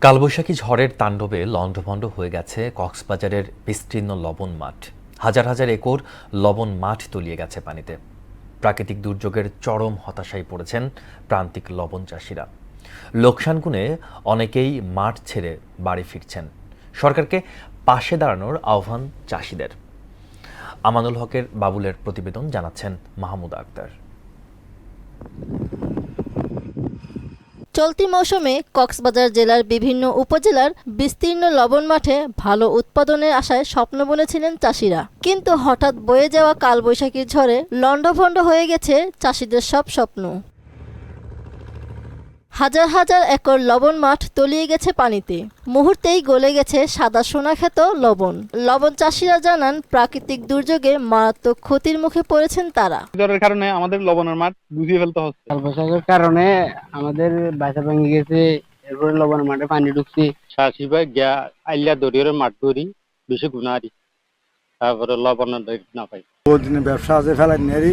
কালবৈশাখী ঝড়ের তাণ্ডবে লণ্ডভণ্ড হয়ে গেছে কক্সবাজারের বিস্তীর্ণ লবণ মাঠ। হাজার হাজার একর লবণ মাঠ তলিয়ে গেছে পানিতে। প্রাকৃতিক দুর্যোগের চরম হতাশায় পড়েছেন প্রান্তিক লবণ চাষিরা। লোকসান গুণে অনেকেই মাঠ ছেড়ে বাড়ি ফিরছেন। সরকারকে পাশে দাঁড়ানোর আহ্বান চাষিদের। আমানুল হকের বাবুলের প্রতিবেদন, জানাচ্ছেন মাহমুদা আক্তার। চলতি মৌসুমে কক্সবাজার জেলার বিভিন্ন উপজেলার বিস্তীর্ণ লবণ মাঠে ভালো উৎপাদনের আশায় স্বপ্ন বুনেছিলেন চাষিরা। কিন্তু হঠাৎ বয়ে যাওয়া কালবৈশাখীর ঝড়ে লণ্ডভণ্ড হয়ে গেছে চাষিদের সব স্বপ্ন। হাজার হাজার একর লবণ মাঠ তলিয়ে গেছে পানিতে। মুহূর্তেই গলে গেছে সাদা সোনাখ্যাত লবণ। লবণ চাষিরা জানান, প্রাকৃতিক দুর্যোগে মারাত্মক ক্ষতির মুখে পড়েছেন তারা। ঝড়ের কারণে আমাদের লবণের মাঠ ডুবিয়ে ফেলতে হচ্ছে। কালবৈশাখীর কারণে আমাদের বাসা ভেঙে গেছে, এরপরে লবণের মাঠে পানি ঢুকছে। চাষি ভাই গিয়া আইলা দরিয়ার মাঠ ধরি বেশি গুণারি, তারপরে লবণের না পাই। বহুদিন ব্যবসা আছে ফেলাই নেরি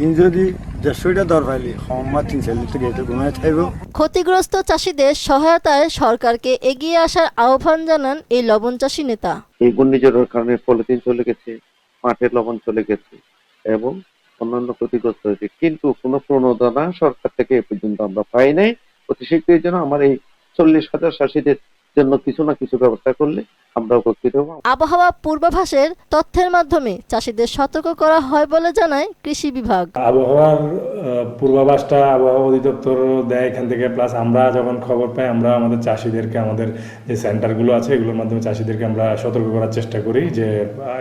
ইন যদি 150টা দর পাইলি কম 3-4 থেকে এটা গুণায় থাকবে। ক্ষতিগ্রস্ত চাষিদের সহায়তায় সরকারকে এগিয়ে আসার আহ্বান জানান এই লবণ চাষী নেতা। এই ঘূর্ণিঝড়ের কারণে পলিথিন চলে গেছে, মাঠের লবণ চলে গেছে এবং অন্যান্য ক্ষতিগ্রস্ত হয়েছে, কিন্তু কোনো প্রণোদনা সরকার থেকে এ পর্যন্ত আমরা পাই নাই। অতি শীঘ্রই যেন আমার এই 40,000 চাষীদের জন্য কিছু না কিছু ব্যবস্থা করলে আমরা উপকৃত হব। আবহাওয়া পূর্বাভাসের তথ্যের মাধ্যমে চাষিদের সতর্ক করা হয় বলে জানায় কৃষি বিভাগ। আবহাওয়ার পূর্বাভাসটা আবহাওয়া অধিদপ্তর দেয় এখান থেকে, প্লাস আমরা যখন খবর পাই আমরা আমাদের চাষিদেরকে, আমাদের যে সেন্টারগুলো আছে এগুলোর মাধ্যমে চাষিদেরকে আমরা সতর্ক করার চেষ্টা করি যে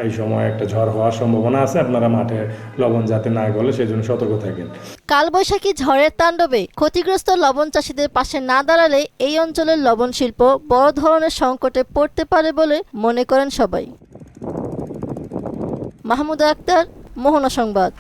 এই সময় একটা ঝড় হওয়ার সম্ভাবনা আছে, আপনারা মাঠে লবণ যাতে না গলে সেজন্য সতর্ক থাকেন। কালবৈশাখী ঝড়ের তাণ্ডবে ক্ষতিগ্রস্ত লবণ চাষিদের পাশে না দাঁড়ালে এই অঞ্চলের লবণ শিল্প বড় ধরনের সংকটে পড়তে পারে বলে মনে করেন সবাই। মাহমুদা আক্তার, মোহনা সংবাদ।